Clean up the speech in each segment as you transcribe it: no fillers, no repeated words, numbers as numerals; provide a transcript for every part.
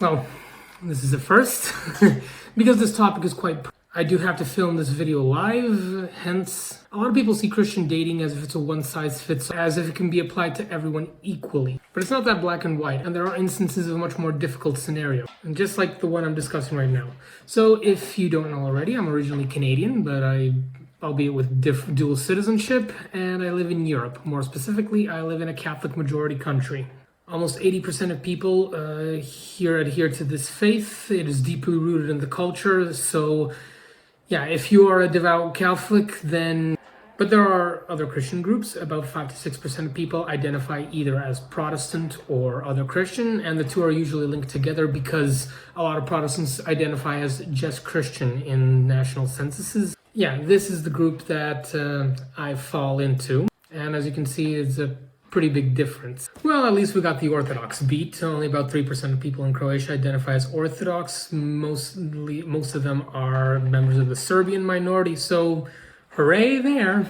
Well, this is a first, because this topic is I do have to film this video live, hence a lot of people see Christian dating as if it's a one-size-fits-all, as if it can be applied to everyone equally. But it's not that black and white, and there are instances of a much more difficult scenario, and just like the one I'm discussing right now. So if you don't know already, I'm originally Canadian, but albeit with dual citizenship, and I live in Europe. More specifically, I live in a Catholic majority country. Almost 80% of people here adhere to this faith. It is deeply rooted in the culture. So, yeah, if you are a devout Catholic, then... But there are other Christian groups. About 5 to 6% of people identify either as Protestant or other Christian, and the two are usually linked together because a lot of Protestants identify as just Christian in national censuses. Yeah, this is the group that I fall into, and as you can see, it's a pretty big difference. Well, at least we got the Orthodox beat. Only about 3% of people in Croatia identify as Orthodox. Most of them are members of the Serbian minority, so hooray there.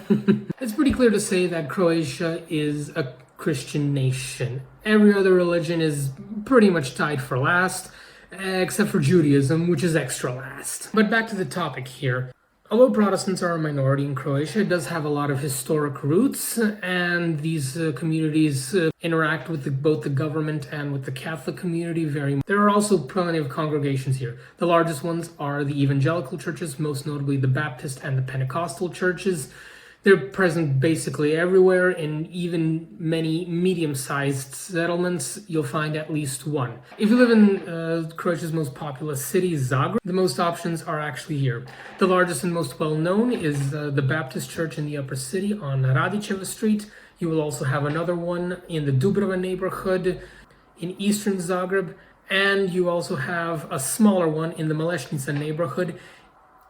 It's pretty clear to say that Croatia is a Christian nation. Every other religion is pretty much tied for last, except for Judaism, which is extra last. But back to the topic here. Although Protestants are a minority in Croatia, it does have a lot of historic roots, and these communities interact with both the government and with the Catholic community very much. There are also plenty of congregations here. The largest ones are the evangelical churches, most notably the Baptist and the Pentecostal churches. They're present basically everywhere. In even many medium-sized settlements, you'll find at least one. If you live in Croatia's most populous city, Zagreb, the most options are actually here. The largest and most well-known is the Baptist Church in the upper city on Radičeva Street. You will also have another one in the Dubrava neighborhood in eastern Zagreb, and you also have a smaller one in the Malešnica neighborhood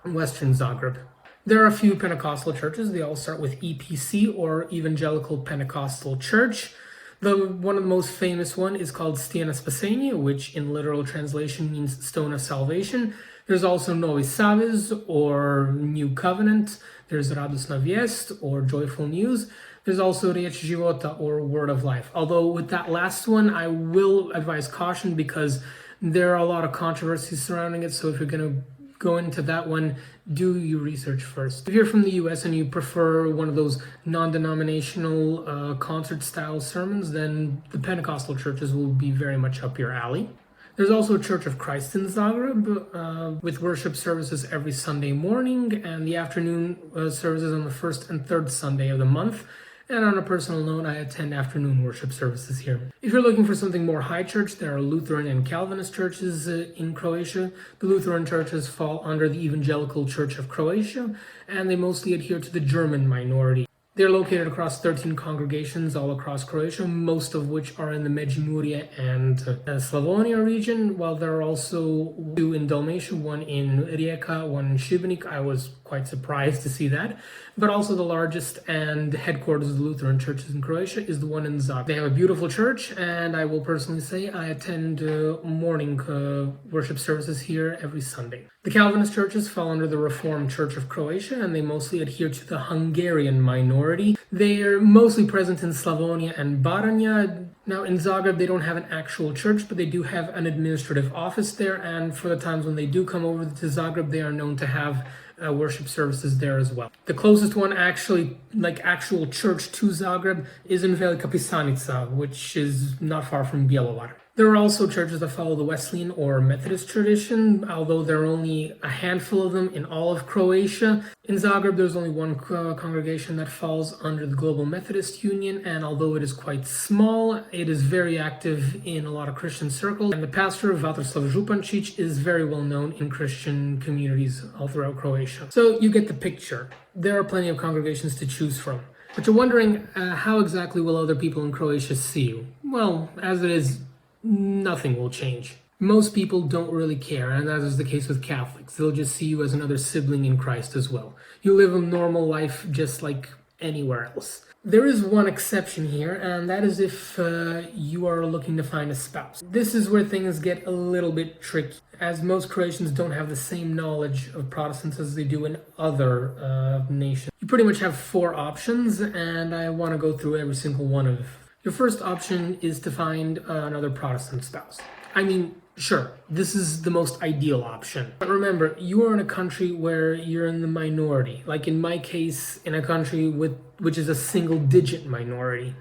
in western Zagreb. There are a few Pentecostal churches. They all start with EPC, or Evangelical Pentecostal Church. One of the most famous one is called Stijena Spasenja, which in literal translation means Stone of Salvation. There's also Novi Savez, or New Covenant. There's Radosna Vijest, or Joyful News. There's also Riječ Života, or Word of Life. Although with that last one, I will advise caution because there are a lot of controversies surrounding it. So if you're going to go into that one, do your research first. If you're from the US and you prefer one of those non-denominational concert-style sermons, then the Pentecostal churches will be very much up your alley. There's also a Church of Christ in Zagreb, with worship services every Sunday morning, and the afternoon services on the first and third Sunday of the month. And on a personal note, I attend afternoon worship services here. If you're looking for something more high church, there are Lutheran and Calvinist churches in Croatia. The Lutheran churches fall under the Evangelical Church of Croatia, and they mostly adhere to the German minority. They're located across 13 congregations all across Croatia, most of which are in the Međimurje and Slavonia region, while there are also two in Dalmatia, one in Rijeka, one in Šibenik. I was quite surprised to see that. But also the largest and headquarters of the Lutheran churches in Croatia is the one in Zagreb. They have a beautiful church, and I will personally say I attend morning worship services here every Sunday. The Calvinist churches fall under the Reformed Church of Croatia, and they mostly adhere to the Hungarian minority. They are mostly present in Slavonia and Baranja. Now in Zagreb, they don't have an actual church, but they do have an administrative office there, and for the times when they do come over to Zagreb, they are known to have worship services there as well. The closest one actually, like actual church to Zagreb, is in Velika Pisanica, which is not far from Bjelovar. There are also churches that follow the Wesleyan or Methodist tradition, although there are only a handful of them in all of Croatia. In Zagreb, there's only one congregation that falls under the Global Methodist Union, and although it is quite small, it is very active in a lot of Christian circles. And the pastor, Vatroslav Župančić, is very well known in Christian communities all throughout Croatia. So you get the picture. There are plenty of congregations to choose from. But you're wondering, how exactly will other people in Croatia see you? Well, as it is, nothing will change. Most people don't really care, and that is the case with Catholics. They'll just see you as another sibling in Christ as well. You live a normal life just like anywhere else. There is one exception here, and that is if you are looking to find a spouse. This is where things get a little bit tricky, as most Croatians don't have the same knowledge of Protestants as they do in other nations. You pretty much have 4 options, and I want to go through every single one of them. Your first option is to find another Protestant spouse. I mean, Sure, this is the most ideal option. But remember, you are in a country where you're in the minority. Like in my case, in a country which is a single-digit minority.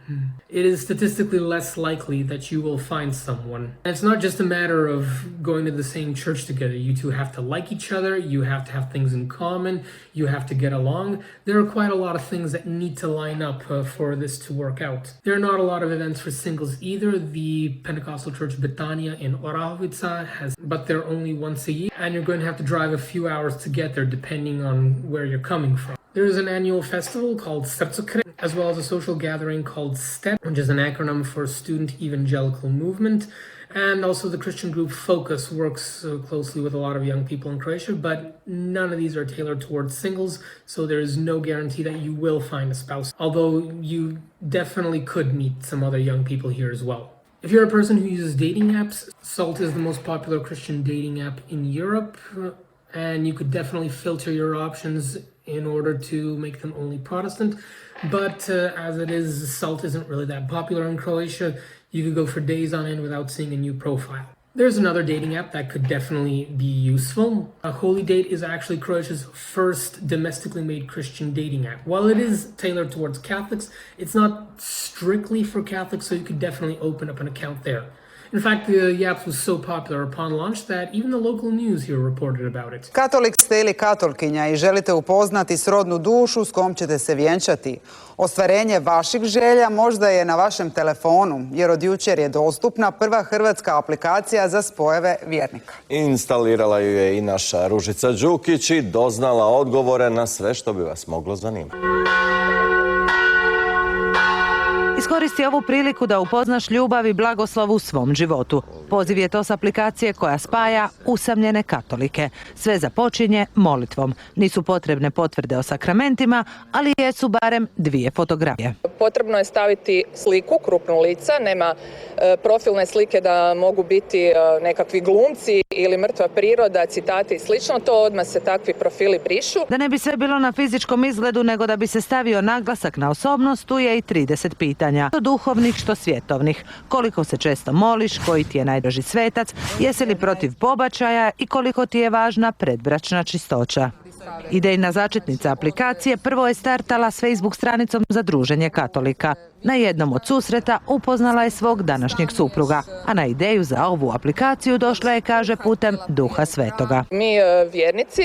It is statistically less likely that you will find someone. And it's not just a matter of going to the same church together. You two have to like each other, you have to have things in common, you have to get along. There are quite a lot of things that need to line up for this to work out. There are not a lot of events for singles either. The Pentecostal Church Betania in Orahovica has, but they're only once a year, and you're going to have to drive a few hours to get there depending on where you're coming from. There is an annual festival called Srpsokret, as well as a social gathering called STEP, which is an acronym for Student Evangelical Movement. And also the Christian group Focus works closely with a lot of young people in Croatia, but none of these are tailored towards singles, so there is no guarantee that you will find a spouse, although you definitely could meet some other young people here as well. If you're a person who uses dating apps, Salt is the most popular Christian dating app in Europe, and you could definitely filter your options in order to make them only Protestant. But as it is, Salt isn't really that popular in Croatia. You could go for days on end without seeing a new profile. There's another dating app that could definitely be useful. Holy Date is actually Croatia's first domestically made Christian dating app. While it is tailored towards Catholics, it's not strictly for Catholics, so you could definitely open up an account there. In fact, the app was so popular upon launch that even the local news here reported about it. Katolik ste ili katolkinja i želite upoznati srodnu dušu s kom ćete se vjenčati. Ostvarenje vaših želja možda je na vašem telefonu, jer od jučer je dostupna prva hrvatska aplikacija za spojeve vjernika. Instalirala ju je i naša Ružica Đukić i doznala odgovore na sve što bi vas moglo zanimati. Iskoristi ovu priliku da upoznaš ljubav i blagoslov u svom životu. Poziv je to s aplikacije koja spaja usamljene katolike. Sve započinje molitvom. Nisu potrebne potvrde o sakramentima, ali jesu barem 2 fotografije. Potrebno je staviti sliku, krupnu lica, nema profilne slike da mogu biti nekakvi glumci ili mrtva priroda, citati i slično, to odmah se takvi profili brišu. Da ne bi sve bilo na fizičkom izgledu, nego da bi se stavio naglasak na osobnost, tu je i 30 pitanja. Što duhovnih, što svjetovnih. Koliko se često moliš, koji ti je najdraži svetac, jesi li protiv pobačaja i koliko ti je važna predbračna čistoća. Idejna začetnica aplikacije prvo je startala s Facebook stranicom za druženje katolika. Na jednom od susreta upoznala je svog današnjeg supruga, a na ideju za ovu aplikaciju došla je, kaže, putem Duha Svetoga. Mi vjernici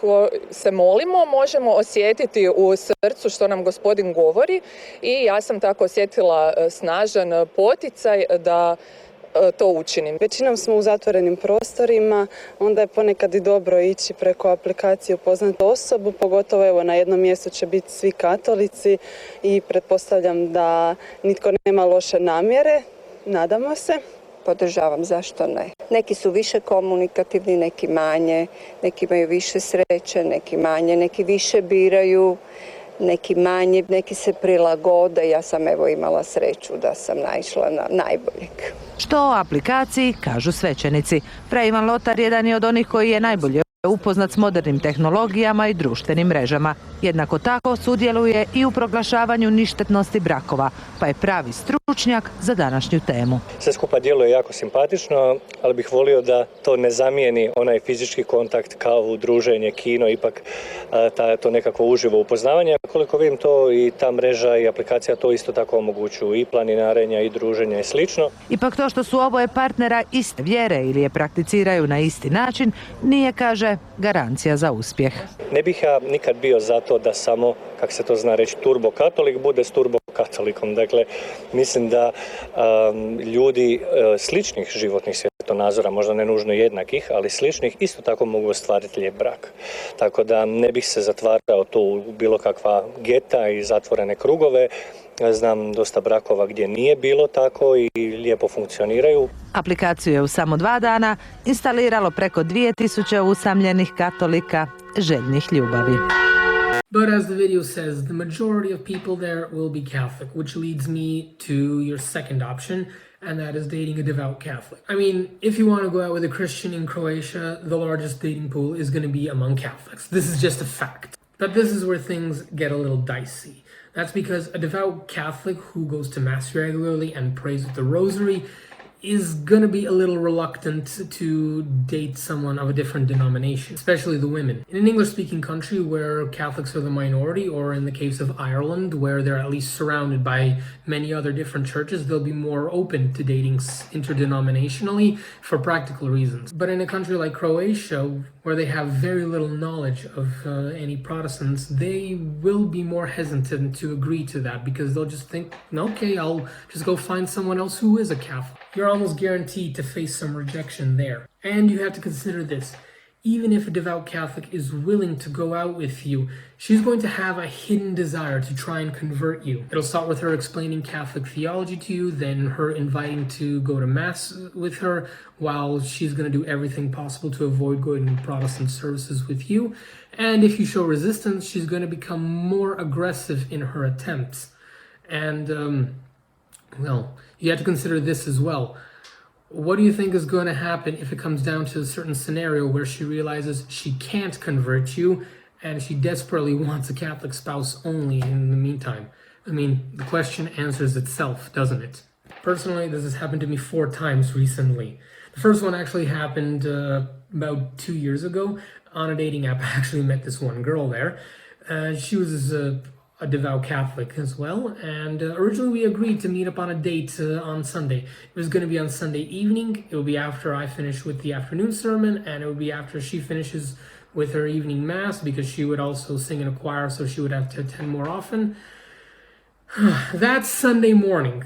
ko se molimo možemo osjetiti u srcu što nam Gospodin govori i ja sam tako osjetila snažan poticaj da to učinim. Većinom smo u zatvorenim prostorima, onda je ponekad i dobro ići preko aplikacije upoznati osobu, pogotovo evo na jednom mjestu će biti svi katolici i pretpostavljam da nitko nema loše namjere, nadamo se. Podržavam, zašto ne. Neki su više komunikativni, neki manje, neki imaju više sreće, neki manje, neki više biraju, neki manje, neki se prilagode. Ja sam evo imala sreću da sam naišla na najboljeg. Što o aplikaciji kažu svećenici? Fra Ivan Lotar jedan je od onih koji je najbolje upoznat s modernim tehnologijama i društvenim mrežama. Jednako tako sudjeluje i u proglašavanju ništetnosti brakova, pa je pravi stručnjak za današnju temu. Sve skupa djeluje jako simpatično, ali bih volio da to ne zamijeni onaj fizički kontakt kao druženje, kino, ipak to nekako uživo upoznavanje. Koliko vidim, to i ta mreža i aplikacija to isto tako omogućuju, i planinarenja i druženja i slično. Ipak to što su oboje partnera iste vjere ili je prakticiraju na isti način, nije, kaže, garancija za uspjeh. Ne bih ja nikad bio za to da samo, kako se to zna reći, turbokatolik bude s turbokatolikom. Dakle, mislim da ljudi sličnih životnih svjetonazora, možda ne nužno jednakih, ali sličnih, isto tako mogu ostvariti lijep brak. Tako da ne bih se zatvarao tu u bilo kakva geta i zatvorene krugove. Znam dosta brakova gdje nije bilo tako i lijepo funkcioniraju. Aplikaciju je u samo 2 dana instaliralo preko 2000 usamljenih katolika željnih ljubavi. But as the video says, the majority of people there will be Catholic, which leads me to your second option, and that is dating a devout Catholic. I mean, if you want to go out with a Christian in Croatia, the largest dating pool is going to be among Catholics. This is just a fact. But this is where things get a little dicey. That's because a devout Catholic who goes to Mass regularly and prays with the Rosary is gonna be a little reluctant to date someone of a different denomination, especially the women. In an English-speaking country where Catholics are the minority, or in the case of Ireland, where they're at least surrounded by many other different churches, they'll be more open to dating interdenominationally for practical reasons. But in a country like Croatia, where they have very little knowledge of any Protestants, they will be more hesitant to agree to that, because they'll just think, okay, I'll just go find someone else who is a Catholic. You're almost guaranteed to face some rejection there. And you have to consider this. Even if a devout Catholic is willing to go out with you, she's going to have a hidden desire to try and convert you. It'll start with her explaining Catholic theology to you, then her inviting to go to Mass with her, while she's going to do everything possible to avoid going to Protestant services with you. And if you show resistance, she's going to become more aggressive in her attempts. And, well, you have to consider this as well. What do you think is going to happen if it comes down to a certain scenario where she realizes she can't convert you and she desperately wants a Catholic spouse only in the meantime? I mean, the question answers itself, doesn't it? Personally, this has happened to me 4 times recently. The first one actually happened about 2 years ago on a dating app. I actually met this one girl there. She was a devout Catholic as well, and originally we agreed to meet up on a date on Sunday. It was going to be on Sunday evening. It would be after I finished with the afternoon sermon, and it would be after she finishes with her evening Mass, because she would also sing in a choir, so she would have to attend more often. That Sunday morning,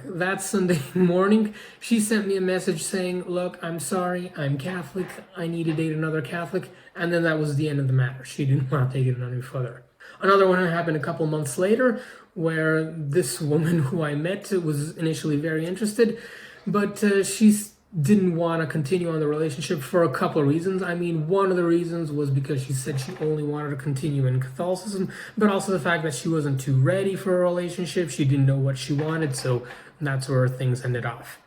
she sent me a message saying, look, I'm sorry, I'm Catholic, I need to date another Catholic, and then that was the end of the matter. She didn't want to take it any further. Another one happened a couple months later, where this woman who I met was initially very interested, but she didn't want to continue on the relationship for a couple of reasons. I mean, one of the reasons was because she said she only wanted to continue in Catholicism, but also the fact that she wasn't too ready for a relationship. She didn't know what she wanted, so that's where things ended off.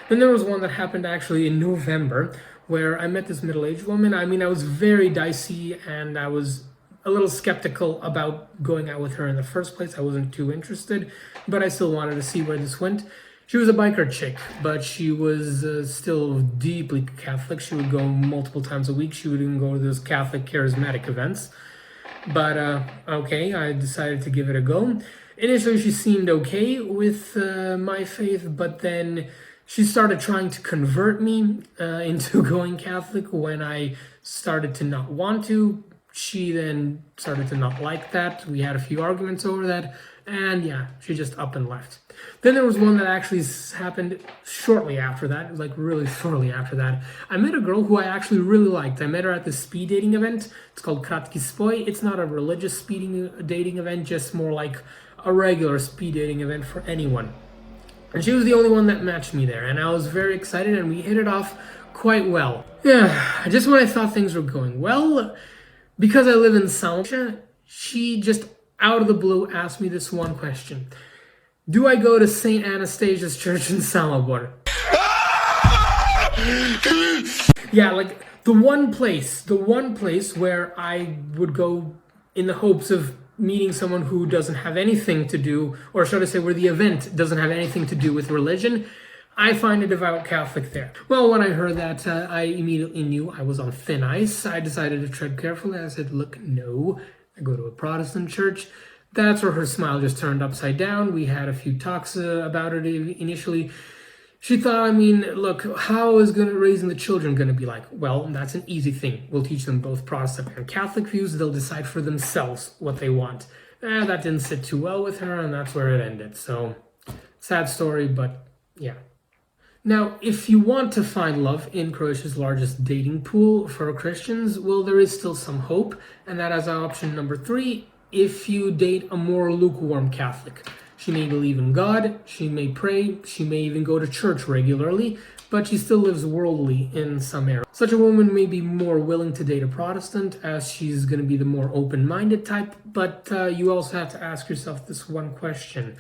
Then there was one that happened actually in November, where I met this middle-aged woman. I mean, I was very dicey, and I was a little skeptical about going out with her in the first place. I wasn't too interested, but I still wanted to see where this went. She was a biker chick, but she was still deeply Catholic. She would go multiple times a week. She would even go to those Catholic charismatic events. But okay, I decided to give it a go. Initially, she seemed okay with my faith, but then she started trying to convert me into going Catholic when I started to not want to. She then started to not like that. We had a few arguments over that, and yeah, she just up and left. Then there was one that actually happened shortly after that, like really shortly after that. I met a girl who I actually really liked. I met her at this speed dating event. It's called Kratki Spoj. It's not a religious speed dating event, just more like a regular speed dating event for anyone. And she was the only one that matched me there, and I was very excited, and we hit it off quite well. Yeah, just when I thought things were going well, because I live in Salomon, she just out of the blue asked me this one question. Do I go to St. Anastasia's Church in Salomon? Yeah, like the one place where I would go in the hopes of meeting someone who doesn't have anything to do, or should I say where the event doesn't have anything to do with religion, I find a devout Catholic there. Well, when I heard that, I immediately knew I was on thin ice. I decided to tread carefully. I said, look, no, I go to a Protestant church. That's where her smile just turned upside down. We had a few talks about it initially. She thought, I mean, look, how is raising the children going to be like? Well, that's an easy thing. We'll teach them both Protestant and Catholic views. They'll decide for themselves what they want. That didn't sit too well with her, and that's where it ended. So, sad story, but yeah. Now, if you want to find love in Croatia's largest dating pool for Christians, well, there is still some hope, and that is option number 3, if you date a more lukewarm Catholic. She may believe in God, she may pray, she may even go to church regularly, but she still lives worldly in some areas. Such a woman may be more willing to date a Protestant, as she's going to be the more open-minded type, but you also have to ask yourself this one question.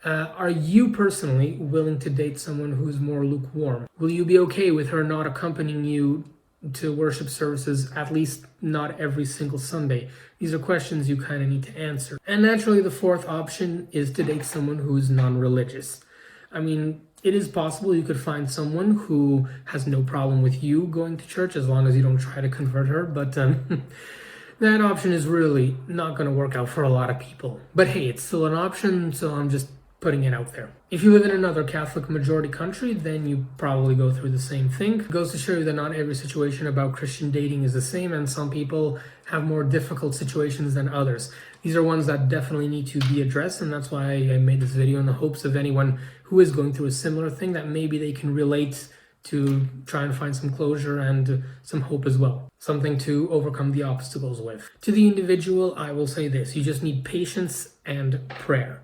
Are you personally willing to date someone who's more lukewarm? Will you be okay with her not accompanying you to worship services, at least not every single Sunday? These are questions you kind of need to answer. And naturally, the fourth option is to date someone who's non-religious. I mean, It is possible you could find someone who has no problem with you going to church as long as you don't try to convert her, but that option is really not going to work out for a lot of people. But hey, it's still an option, so I'm just putting it out there. If you live in another Catholic majority country, then you probably go through the same thing. It goes to show you that not every situation about Christian dating is the same, and some people have more difficult situations than others. These are ones that definitely need to be addressed, and that's why I made this video in the hopes of anyone who is going through a similar thing that maybe they can relate to try and find some closure and some hope as well. Something to overcome the obstacles with. To the individual, I will say this: you just need patience and prayer.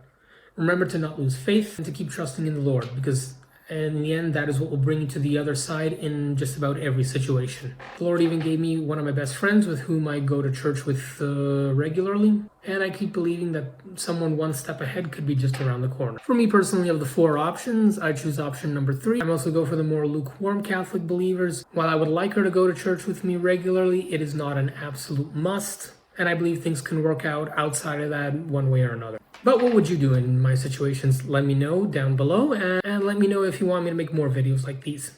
Remember to not lose faith and to keep trusting in the Lord, because in the end, that is what will bring you to the other side in just about every situation. The Lord even gave me one of my best friends with whom I go to church with regularly, and I keep believing that someone one step ahead could be just around the corner. For me personally, of the 4 options, I choose option number 3. I mostly go for the more lukewarm Catholic believers. While I would like her to go to church with me regularly, it is not an absolute must, and I believe things can work out outside of that one way or another. But what would you do in my situations? Let me know down below, and let me know if you want me to make more videos like these.